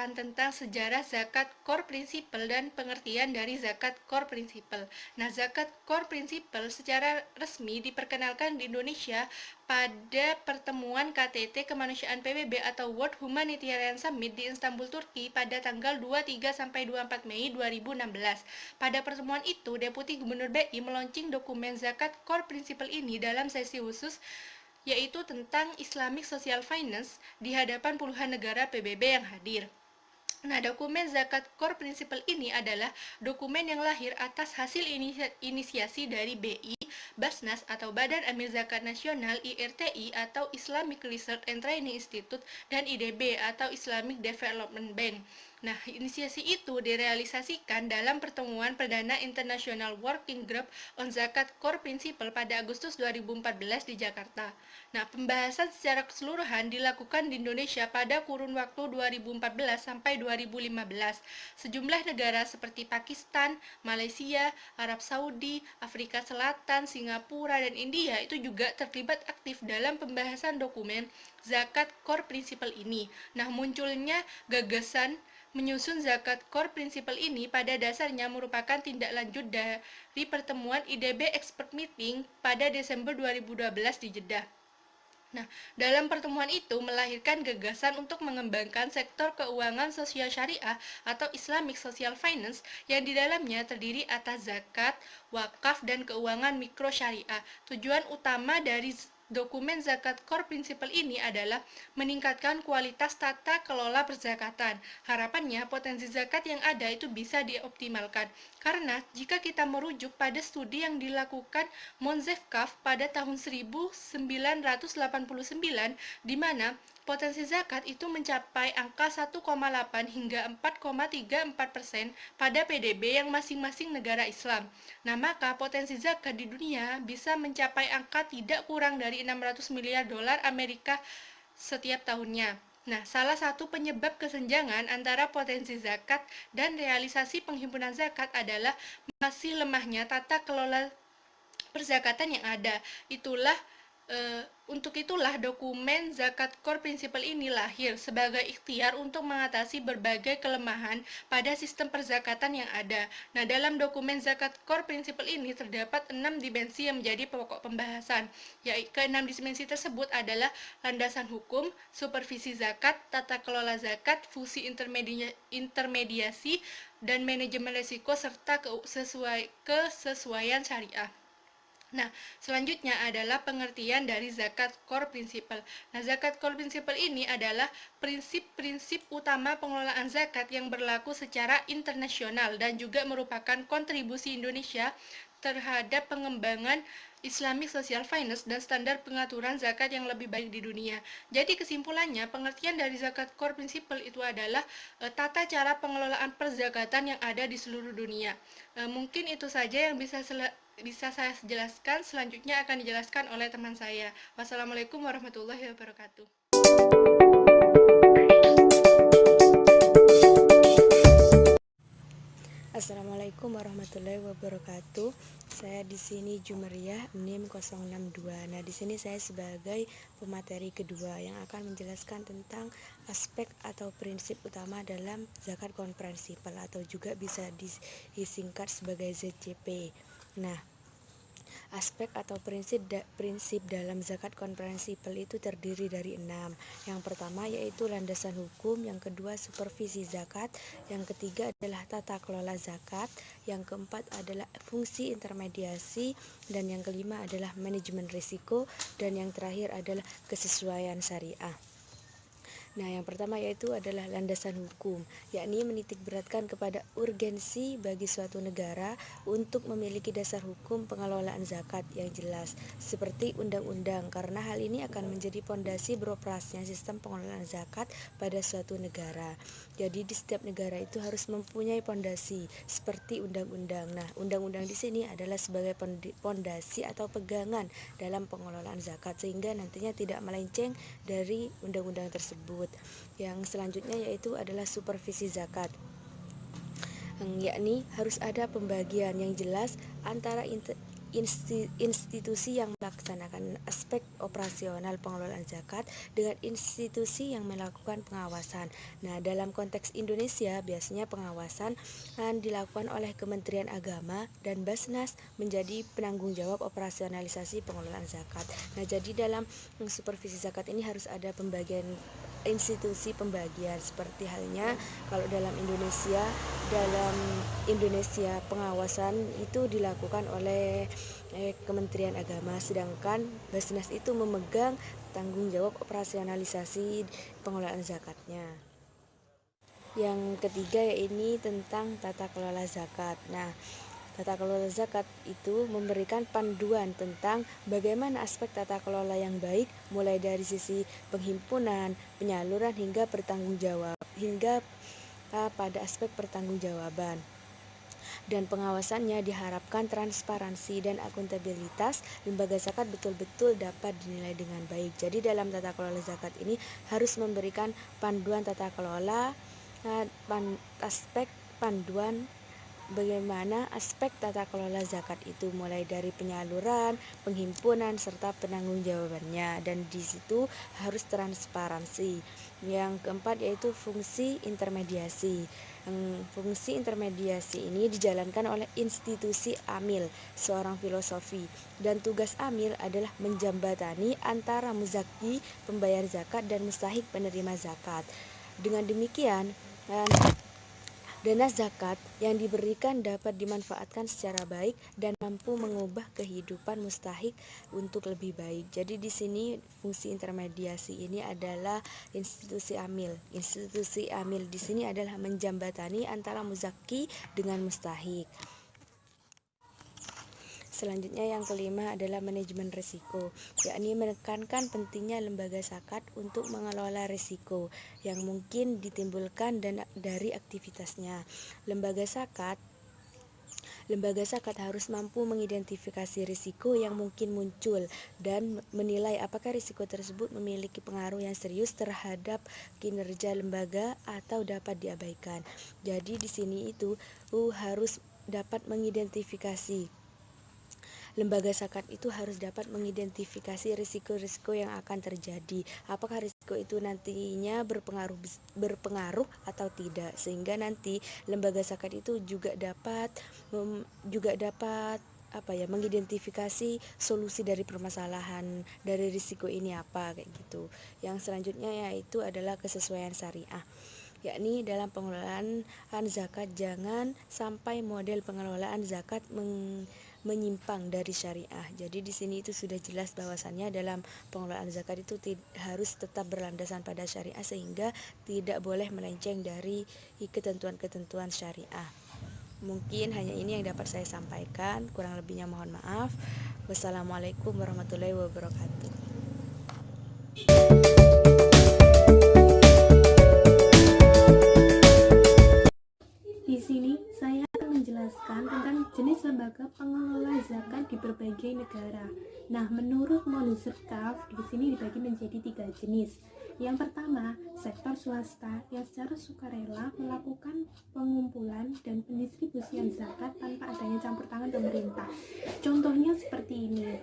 penjelasan tentang sejarah zakat core principle dan pengertian dari zakat core principle. Nah, zakat core principle secara resmi diperkenalkan di Indonesia pada pertemuan KTT Kemanusiaan PBB atau World Humanitarian Summit di Istanbul, Turki pada tanggal 23-24 Mei 2016. Pada pertemuan itu, Deputi Gubernur BI meluncing dokumen zakat core principle ini dalam sesi khusus yaitu tentang Islamic Social Finance di hadapan puluhan negara PBB yang hadir. Nah, dokumen zakat core principle ini adalah dokumen yang lahir atas hasil inisiasi dari BI, Basnas atau Badan Amil Zakat Nasional IRTI atau Islamic Research and Training Institute dan IDB atau Islamic Development Bank. Nah, inisiasi itu direalisasikan dalam pertemuan perdana International Working Group on Zakat Core Principle pada Agustus 2014 di Jakarta. Nah, pembahasan secara keseluruhan dilakukan di Indonesia pada kurun waktu 2014 sampai 2015. Sejumlah negara seperti Pakistan, Malaysia, Arab Saudi, Afrika Selatan, Singapura, dan India itu juga terlibat aktif dalam pembahasan dokumen zakat core principle ini. Nah, munculnya gagasan menyusun zakat core principle ini pada dasarnya merupakan tindak lanjut dari pertemuan IDB Expert Meeting pada Desember 2012 di Jeddah. Nah, dalam pertemuan itu melahirkan gagasan untuk mengembangkan sektor keuangan sosial syariah atau Islamic Social Finance yang di dalamnya terdiri atas zakat, wakaf, dan keuangan mikro syariah. Tujuan utama dari dokumen zakat core principle ini adalah meningkatkan kualitas tata kelola perzakatan. Harapannya potensi zakat yang ada itu bisa dioptimalkan. Karena jika kita merujuk pada studi yang dilakukan Monzefkaf pada tahun 1989 di mana potensi zakat itu mencapai angka 1,8 hingga 4,34% pada PDB yang masing-masing negara Islam. Nah, maka potensi zakat di dunia bisa mencapai angka tidak kurang dari 600 miliar dolar Amerika setiap tahunnya. Nah, salah satu penyebab kesenjangan antara potensi zakat dan realisasi penghimpunan zakat adalah masih lemahnya tata kelola perzakatan yang ada. Untuk itulah dokumen zakat core principle ini lahir sebagai ikhtiar untuk mengatasi berbagai kelemahan pada sistem perzakatan yang ada. Nah, dalam dokumen zakat core principle ini terdapat 6 dimensi yang menjadi pokok pembahasan. Yaitu ke-6 dimensi tersebut adalah landasan hukum, supervisi zakat, tata kelola zakat, fungsi intermediasi, dan manajemen risiko serta kesesuaian syariah. Nah, selanjutnya adalah pengertian dari zakat core principle. Nah, zakat core principle ini adalah prinsip-prinsip utama pengelolaan zakat yang berlaku secara internasional dan juga merupakan kontribusi Indonesia terhadap pengembangan Islamic Social Finance dan standar pengaturan zakat yang lebih baik di dunia. Jadi kesimpulannya, pengertian dari zakat core principle itu adalah tata cara pengelolaan perzakatan yang ada di seluruh dunia. Mungkin itu saja yang bisa saya jelaskan. Selanjutnya akan dijelaskan oleh teman saya. Wassalamualaikum warahmatullahi wabarakatuh. Assalamualaikum warahmatullahi wabarakatuh. Saya di sini Jumeriah NIM 062. Nah, di sini saya sebagai pemateri kedua yang akan menjelaskan tentang aspek atau prinsip utama dalam zakat core principle atau juga bisa disingkat sebagai ZCP. Nah, aspek atau prinsip dalam zakat core principle itu terdiri dari 6. Yang pertama yaitu landasan hukum, yang kedua supervisi zakat, yang ketiga adalah tata kelola zakat, yang keempat adalah fungsi intermediasi, dan yang kelima adalah manajemen risiko, dan yang terakhir adalah kesesuaian syariah. Nah, yang pertama yaitu adalah landasan hukum, yakni menitikberatkan kepada urgensi bagi suatu negara untuk memiliki dasar hukum pengelolaan zakat yang jelas, seperti undang-undang, karena hal ini akan menjadi pondasi beroperasinya sistem pengelolaan zakat pada suatu negara. Jadi di setiap negara itu harus mempunyai pondasi seperti undang-undang. Nah, undang-undang di sini adalah sebagai pondasi atau pegangan dalam pengelolaan zakat sehingga nantinya tidak melenceng dari undang-undang tersebut. Yang selanjutnya yaitu adalah supervisi zakat, yakni harus ada pembagian yang jelas antara institusi yang melaksanakan aspek operasional pengelolaan zakat dengan institusi yang melakukan pengawasan. Nah, dalam konteks Indonesia biasanya pengawasan dilakukan oleh Kementerian Agama dan Basnas menjadi penanggung jawab operasionalisasi pengelolaan zakat. Nah, jadi dalam supervisi zakat ini harus ada pembagian institusi pembagian, seperti halnya kalau dalam Indonesia pengawasan itu dilakukan oleh Kementerian Agama, sedangkan Basnas itu memegang tanggung jawab operasionalisasi pengelolaan zakatnya. Yang ketiga yaitu tentang tata kelola zakat. Nah, tata kelola zakat itu memberikan panduan tentang bagaimana aspek tata kelola yang baik, mulai dari sisi penghimpunan, penyaluran hingga pada aspek pertanggungjawaban. Dan pengawasannya diharapkan transparansi dan akuntabilitas lembaga zakat betul-betul dapat dinilai dengan baik. Jadi dalam tata kelola zakat ini harus memberikan panduan tata kelola, aspek panduan bagaimana aspek tata kelola zakat itu, mulai dari penyaluran, penghimpunan, serta penanggung-jawabannya, dan di situ harus transparansi. Yang keempat yaitu fungsi intermediasi. Fungsi intermediasi ini dijalankan oleh institusi amil, seorang filosofi, dan tugas amil adalah menjembatani antara muzaki pembayar zakat dan mustahik penerima zakat. Dengan demikian, dana zakat yang diberikan dapat dimanfaatkan secara baik dan mampu mengubah kehidupan mustahik untuk lebih baik. Jadi di sini fungsi intermediasi ini adalah institusi amil. Institusi amil di sini adalah menjembatani antara muzaki dengan mustahik. Selanjutnya yang kelima adalah manajemen risiko, yakni menekankan pentingnya lembaga zakat untuk mengelola risiko yang mungkin ditimbulkan dari aktivitasnya. Lembaga zakat harus mampu mengidentifikasi risiko yang mungkin muncul dan menilai apakah risiko tersebut memiliki pengaruh yang serius terhadap kinerja lembaga atau dapat diabaikan. Jadi di sini itu harus dapat mengidentifikasi. Lembaga zakat itu harus dapat mengidentifikasi risiko-risiko yang akan terjadi. Apakah risiko itu nantinya berpengaruh atau tidak, sehingga nanti lembaga zakat itu juga dapat mengidentifikasi solusi dari permasalahan dari risiko ini apa, kayak gitu. Yang selanjutnya yaitu adalah kesesuaian syariah, yakni dalam pengelolaan zakat jangan sampai model pengelolaan zakat menyimpang dari syariah. Jadi di sini itu sudah jelas bahwasannya dalam pengelolaan zakat itu harus tetap berlandasan pada syariah, sehingga tidak boleh melenceng dari ketentuan-ketentuan syariah. Mungkin hanya ini yang dapat saya sampaikan, kurang lebihnya mohon maaf. Wassalamualaikum warahmatullahi wabarakatuh. Di sini saya akan menjelaskan tentang jenis lembaga pengelola zakat di berbagai negara. Nah, menurut Monuzrkaf di sini dibagi menjadi 3 jenis. Yang pertama, sektor swasta yang secara sukarela melakukan pengumpulan dan pendistribusian zakat tanpa adanya campur tangan pemerintah. Contohnya seperti ini.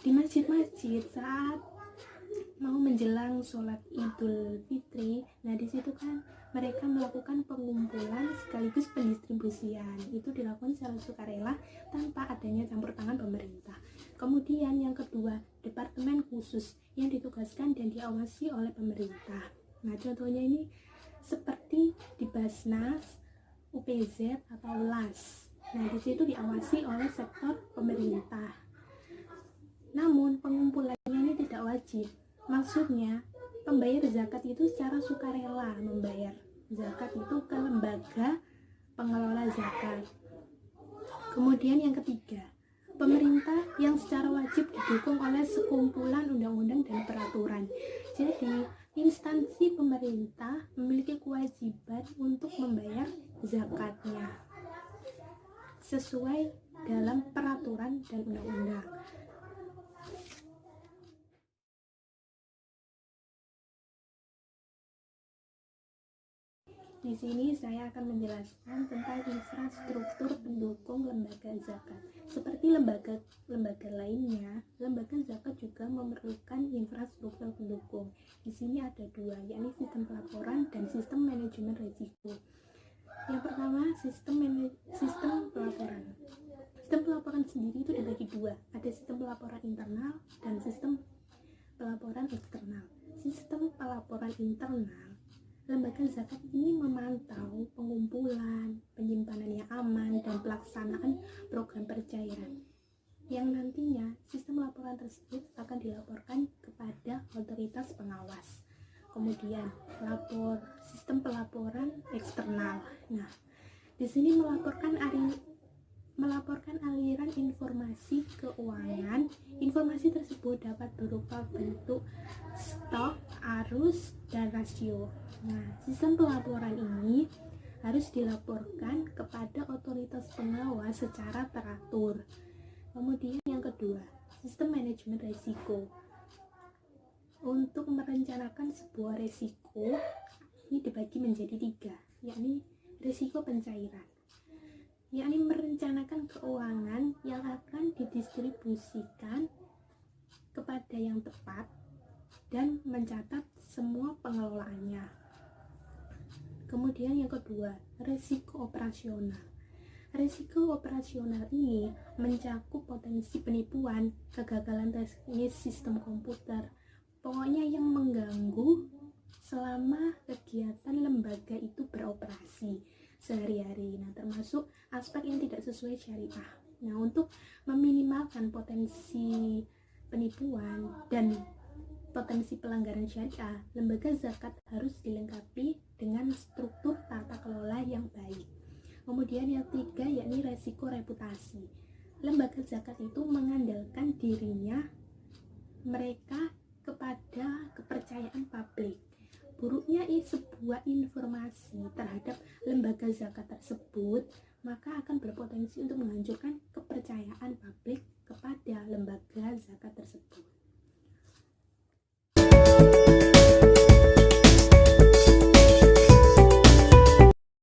Di masjid-masjid saat mau menjelang sholat Idul Fitri, nah di situ kan mereka melakukan pengumpulan sekaligus pendistribusian. Itu dilakukan secara sukarela tanpa adanya campur tangan pemerintah. Kemudian yang kedua, departemen khusus yang ditugaskan dan diawasi oleh pemerintah. Nah, contohnya ini seperti di Basnas, UPZ atau LAS. Nah, di situ diawasi oleh sektor pemerintah. Namun pengumpulannya ini tidak wajib. Maksudnya, pembayar zakat itu secara sukarela membayar zakat itu ke lembaga pengelola zakat. Kemudian yang ketiga, pemerintah yang secara wajib didukung oleh sekumpulan undang-undang dan peraturan. Jadi, instansi pemerintah memiliki kewajiban untuk membayar zakatnya sesuai dalam peraturan dan undang-undang. Di sini saya akan menjelaskan tentang infrastruktur pendukung lembaga zakat. Seperti lembaga lainnya, lembaga zakat juga memerlukan infrastruktur pendukung. Di sini ada dua, yakni sistem pelaporan dan sistem manajemen risiko. Yang pertama, sistem pelaporan. Sistem pelaporan sendiri itu dibagi dua, ada sistem pelaporan internal dan sistem pelaporan eksternal. Sistem pelaporan internal, lembaga zakat ini memantau pengumpulan, penyimpanan yang aman, dan pelaksanaan program pencairan. Yang nantinya sistem laporan tersebut akan dilaporkan kepada otoritas pengawas. Kemudian sistem pelaporan eksternal. Nah, di sini melaporkan aliran informasi keuangan. Informasi tersebut dapat berupa bentuk stok, arus, dan rasio. Nah, sistem pelaporan ini harus dilaporkan kepada otoritas pengawas secara teratur. Kemudian yang kedua, sistem manajemen risiko. Untuk merencanakan sebuah risiko, ini dibagi menjadi tiga, yakni risiko pencairan, yakni merencanakan keuangan yang akan didistribusikan kepada yang tepat dan mencatat semua pengelolaannya. Kemudian yang kedua, risiko operasional. Risiko operasional ini mencakup potensi penipuan, kegagalan teknis sistem komputer, pokoknya yang mengganggu selama kegiatan lembaga itu beroperasi sehari-hari. Nah, termasuk aspek yang tidak sesuai syariah. Nah, untuk meminimalkan potensi penipuan dan potensi pelanggaran syariah, lembaga zakat harus dilengkapi dengan struktur tata kelola yang baik. Kemudian yang ketiga, yakni resiko reputasi. Lembaga zakat itu mengandalkan dirinya mereka kepada kepercayaan publik. Buruknya sebuah informasi terhadap lembaga zakat tersebut, maka akan berpotensi untuk menghancurkan kepercayaan publik kepada lembaga zakat tersebut.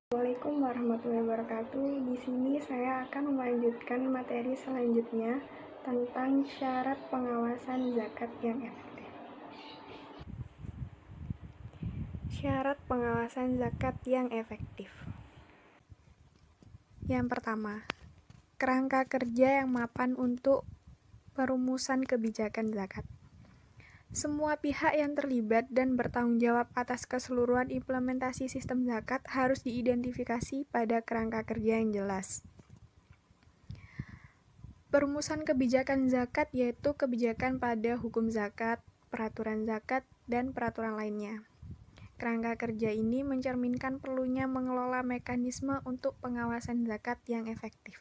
Assalamualaikum warahmatullahi wabarakatuh. Di sini saya akan melanjutkan materi selanjutnya tentang syarat pengawasan zakat yang efektif. Syarat pengawasan zakat yang efektif. Yang pertama, kerangka kerja yang mapan untuk perumusan kebijakan zakat. Semua pihak yang terlibat dan bertanggung jawab atas keseluruhan implementasi sistem zakat harus diidentifikasi pada kerangka kerja yang jelas. Perumusan kebijakan zakat yaitu kebijakan pada hukum zakat, peraturan zakat, dan peraturan lainnya. Kerangka kerja ini mencerminkan perlunya mengelola mekanisme untuk pengawasan zakat yang efektif.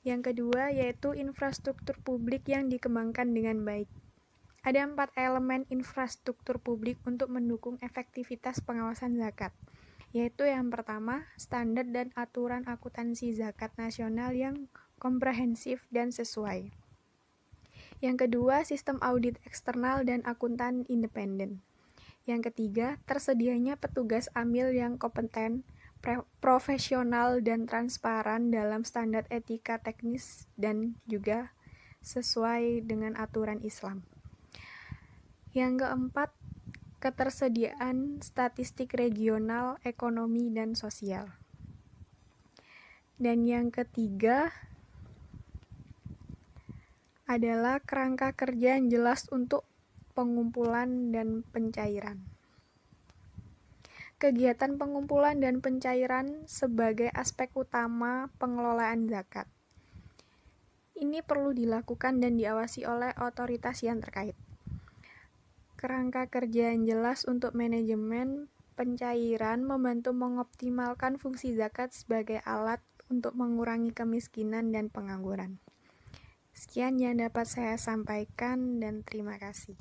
Yang kedua, yaitu infrastruktur publik yang dikembangkan dengan baik. Ada 4 elemen infrastruktur publik untuk mendukung efektivitas pengawasan zakat, yaitu yang pertama, standar dan aturan akuntansi zakat nasional yang komprehensif dan sesuai. Yang kedua, sistem audit eksternal dan akuntan independen. Yang ketiga, tersedianya petugas amil yang kompeten, profesional dan transparan dalam standar etika teknis dan juga sesuai dengan aturan Islam. Yang keempat, ketersediaan statistik regional, ekonomi, dan sosial. Dan yang ketiga adalah kerangka kerja yang jelas untuk pengumpulan dan pencairan. Kegiatan pengumpulan dan pencairan sebagai aspek utama pengelolaan zakat. Ini perlu dilakukan dan diawasi oleh otoritas yang terkait. Kerangka kerja yang jelas untuk manajemen pencairan membantu mengoptimalkan fungsi zakat sebagai alat untuk mengurangi kemiskinan dan pengangguran. Sekian yang dapat saya sampaikan dan terima kasih.